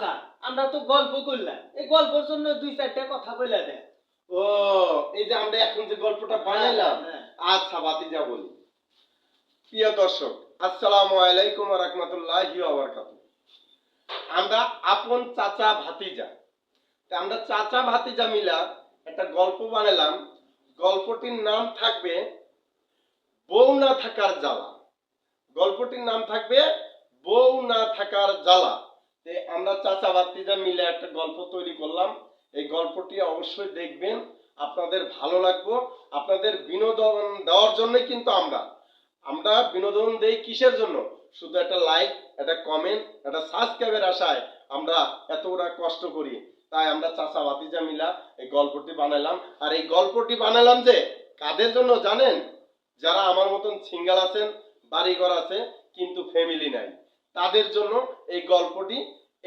চাচা আমরা তো গল্প করলাম, এই গল্পের জন্য দুই চারটা কথা বলে দেন। ও এই যে আমরা এখন যে গল্পটা বানাইলাম, আচ্ছা ভাতিজা বলি। প্রিয় দর্শক, আসসালামু আলাইকুম ওয়া রাহমাতুল্লাহি ওয়া বারাকাতুহু। আমরা আপন চাচা ভাতিজা, আমরা চাচা ভাতিজা মিলা একটা গল্প বানালাম। গল্পটির নাম থাকবে বউ না থাকার জ্বালা। গল্পটির নাম থাকবে বউ না থাকার জ্বালা। আমরা চাচা ভাতিজা মিলে একটা গল্প তৈরি করলাম। এই গল্পটি অবশ্যই দেখবেন, আপনাদের ভালো লাগবে। আপনাদের বিনোদন দেওয়ার জন্যই কিন্তু আমরা বিনোদন দেই। কিসের জন্য? শুধু একটা লাইক, একটা কমেন্ট, একটা সাবস্ক্রাইবের আশায় আমরা এতটা কষ্ট করি। তাই আমরা চাচা ভাতিজা মিলা এই গল্পটি বানালাম। আর এই গল্পটি বানালাম যে কাদের জন্য জানেন? যারা আমার মতন সিঙ্গেল আছেন, বাড়িঘর আছে কিন্তু ফ্যামিলি নাই, তাদের জন্য এই গল্পটি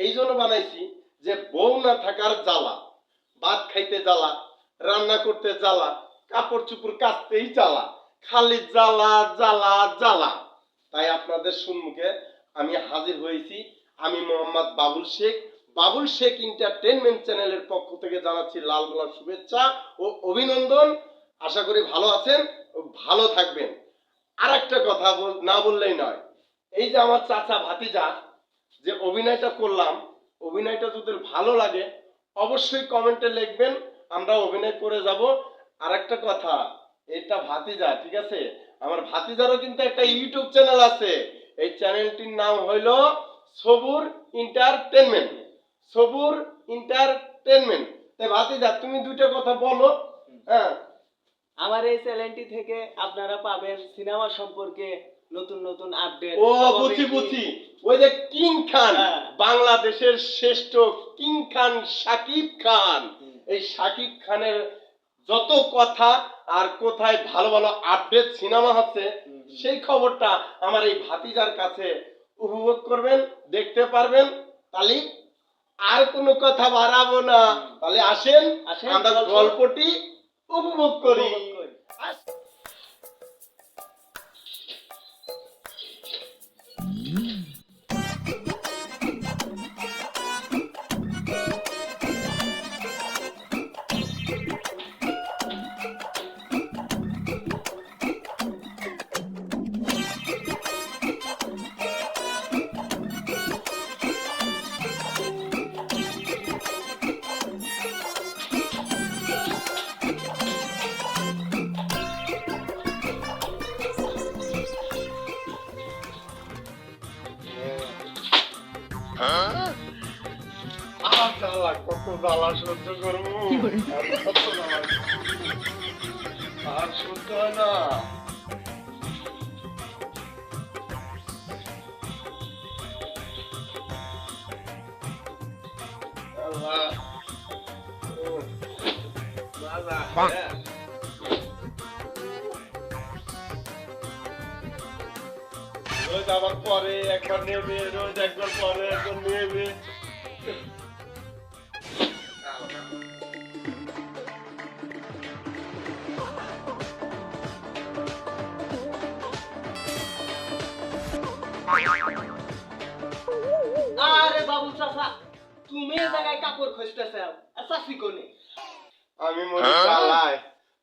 এই জন্য বানাইছি যে বউ না থাকার জ্বালা, ভাত খাইতে জ্বালা, রান্না করতে জ্বালা, কাপড় চোপড় কাচতেই জ্বালা, খালি জ্বালা জ্বালা জ্বালা। তাই আপনাদের সম্মুখে আমি হাজির হয়েছি। আমি মোহাম্মদ বাবুল শেখ, বাবুল শেখ এন্টারটেইনমেন্ট চ্যানেলের পক্ষ থেকে জানাচ্ছি লাল গোলাপ শুভেচ্ছা ও অভিনন্দন। আশা করি ভালো আছেন ও ভালো থাকবেন। আর একটা কথা না বললেই নয়, এই যে আমার চাচা ভাতিজা যে অভিনয়টা করলাম, অভিনয়টা যদি ভালো লাগে অবশ্যই কমেন্টে লিখবেন, আমরা অভিনয় করে যাব। আর একটা কথা, এটা ভাতিজা, ঠিক আছে? আমার ভাতিজারও কিন্তু একটা ইউটিউব চ্যানেল আছে। এই চ্যানেলটির নাম হইল সবুর এন্টারটেইনমেন্ট। সবুর এন্টারটেইনমেন্ট। তাই ভাতিজা তুমি দুইটা কথা বলো। হ্যাঁ, আমার এই চ্যানেলটি থেকে আপনারা পাবেন সিনেমা সম্পর্কে নতুন নতুন আপডেট। ও বুঝি, ওই যে কিং খান, বাংলাদেশের শ্রেষ্ঠ কিং খান শাকিব খান, এই শাকিব খানের যত কথা আর কোথায় ভালো ভালো আপডেট সিনেমা হচ্ছে সেই খবরটা আমার এই ভাতিজার কাছে উপভোগ করবেন, দেখতে পারবেন। তাহলে আর কোনো কথা বাড়াবো না, তাহলে আসেন আমরা গল্পটি উপভোগ করি। কত জ্বালা সহ্য করবো, আর সহ্য হয় না। রোজ আবার পরে একবার নেবে, রোজ একবার পরে একবার নেবে। আরে বাবু চাচা, তুমি এই জায়গায় কাপড় খুঁজতেছ আর চাচি কোনে? আমি মনে চালাই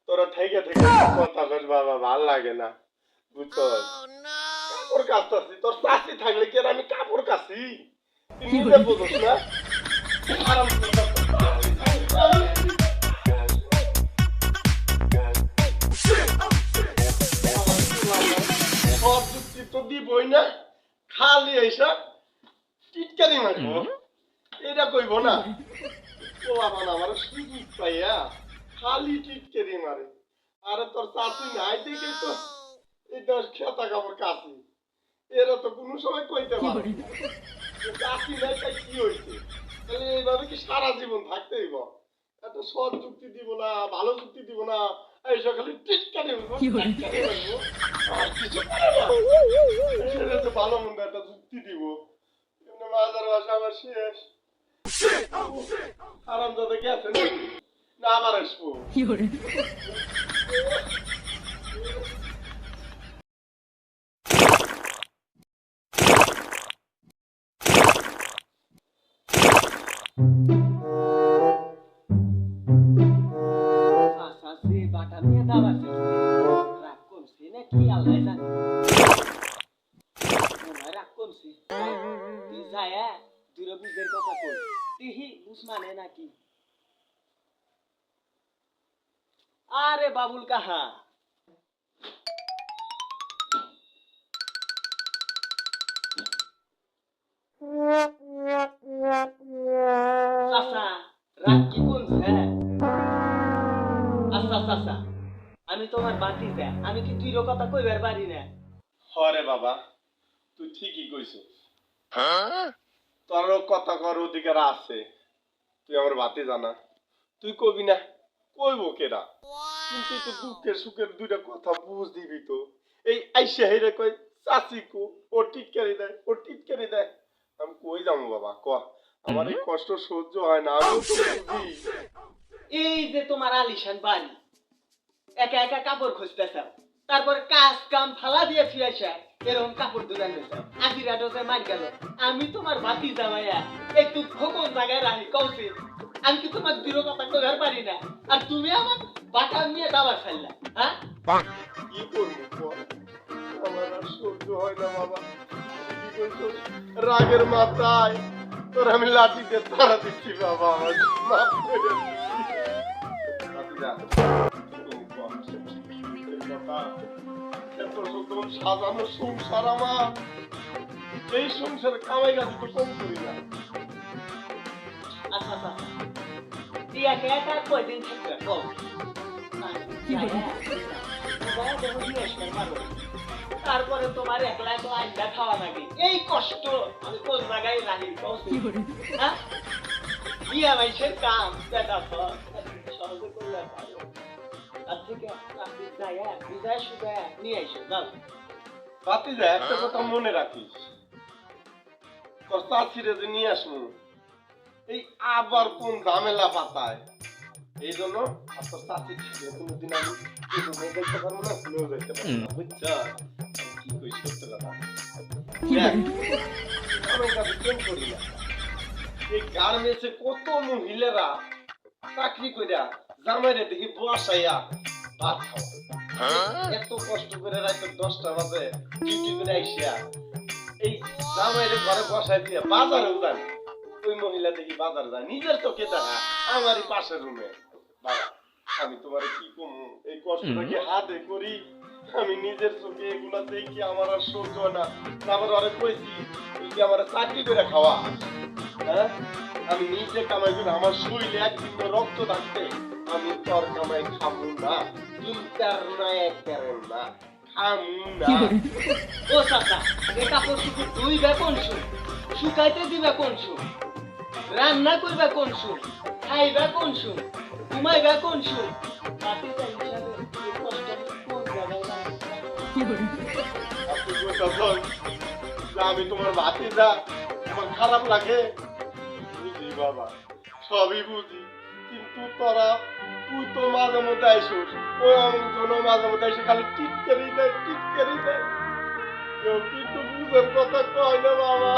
তোরা থেকে থেকে কথা বল বাবা, ভাল লাগে না বুঝছো? কাপড় কাচতাছি, তোর চাচি থাকলে কি আর আমি কাপড় কাচি? তুই নিজে বুঝছ না? আরাম সব যুক্তি তো দিবই না, খালি এইসব টিটকারি মারবো, এটা কইব না। ও বাবা না, আমার সুযোগ পাইয়া খালি টিটকারি মারে। আরে তোর চাচি নাই দেখে তো এই 10 খেতা কাপড় কাচি, এরা তো কোনো সময় কইতে পারে চাচি নাই তাই কি হইছে? তাহলে এইভাবে কি সারা জীবন থাকতে হইব? এত সৎ যুক্তি দিব না, ভালো যুক্তি দিব না, এই সকালে টিটকারি হইব, টিটকারি হইব আর কিছু পারে না। ভালো মন্দ একটা যুক্তি দিব, বাজার বাসা আমার শেষ। আরাম দাদা গেছে না, আবার আসবো। তুই যায়া দূরে বুঝের কথা কই দেখি বুঝ মানে নাকি আরে বাবুল কাহা চাচা রাগ কি কোনছে আচ্ছা চাচা আমি তোমার বাতি যা আমি কি তুই কথা কইবার পারি না হরে বাবা তুই ঠিকই কইছিস তোর কথা কর অধিকার আছে তুই আমার বাতি জানা তুই কবি না কইব কেডা কিন্তু তুই তো দুঃখের সুখের দুইটা কথা বুঝ দিবি তো এই আইসা হেরে কই চাচি কো ও টিটকারি দেয় ও টিটকারি দেয় আমি কই যাবো বাবা ক আমার এই কষ্ট সহ্য হয় না আমি তো বুঝি এই যে তোমার আলিশান বাড়ি একা একা কাপড় খুঁজতেছ তারপর কাজ কাম ফালা দিয়ে ফিরেছে এরকম কাপড় দোকান দিয়েছে আজি রাডোতে মার গেল আমি তোমার বাতি জামাইয়া একটু খোকন জায়গায় রাখি কৌশি আমি কি তোমার দৃঢ় কথা কইবার পারি না আর তুমি আমার বাটা নিয়ে দাবার ফেললা হ্যাঁ কি করবো ক আমার আর সহ্য হয় না বাবা কি কইছো রাগের মাথায় তোর আমি লাঠি দিয়ে তাড়া দিচ্ছি বাবা আমার মাফ করে দিচ্ছি বাতিজা, তুমি কম। এই কথা, এত সুন্দর সাজানো সংসার আমার এই সংসারে কামাই কাজ তো কম করি না আচ্ছা আচ্ছা তুই একা একা কয়দিন থাকবে কম তারপরে তোমার একলা একলা আড্ডা খাওয়া লাগে এই কষ্ট আমি কোন জায়গায় রাখি হ্যাঁ বিয়া মাইসের কাম দেখা সহজে করলে পারো তার থেকে আপনি যাইয়া বিদায় সুদায় নিয়ে আইসো যাও বাতিজা একটা কথা মনে রাখিস তোর চাষিরে যে নিয়ে আসবো এই আবার কোন ঝামেলা পাতায় এই জন্য আপনার চাষি কোনোদিন আমি কিছু দেখতে পারবো না শুনেও দেখতে পারবো না বুঝছ কি কই সত্য কথা দেখ, আমি কাছে কেন করি না এই গার্মেন্টসে কত মহিলারা চাকরি কইরা জামাইরে দেখি বসাইয়া ভাত খাওয়া এত কষ্ট করে রাত 10টা বাজে ডিউটি করে আইসিয়া এই জামাইরে ঘরে বসাই দিয়ে বাজারেও যায় ওই মহিলা দেখি বাজার যায় নিজের চোখে দেখা আমারই পাশের রুমে বাবা আমি তোমার কি কমু এই কষ্টটাকে হাতে করি আমি নিজের চোখে এগুলা দেখি আমার আর সহ্য হয় না আবার আরে কইছি তুই কি আমার চাকরি করে খাওয়া হ্যাঁ আমি নিজে কামাই করে আমার শরীরে একদিন রক্ত থাকতে আমি তোর কামাই খাবো না চিন্তার না একবারের না খামু না ও চাচা এ কাপড় শুকুর ধুইবে কোন সু শুকাইতে দিবে কোন সু রান্না করবে কোন সু খাইবে কোন সু ঘুমাইবে কোন সু তাতে তাই হিসাবে এই কষ্ট কোন জায়গায় রাখবে? আপনি কথা বল যে আমি তোমার ভাতিজা আমার খারাপ লাগে বুঝি বাবা সবই বুঝি কিন্তু তুই তো মাঝে মধ্যে আইসোস ওই আমার জন্য মাঝে মধ্যে এসে খালি টিটকারি দেয় কেউ কিন্তু বুঝের কথা কয় না বাবা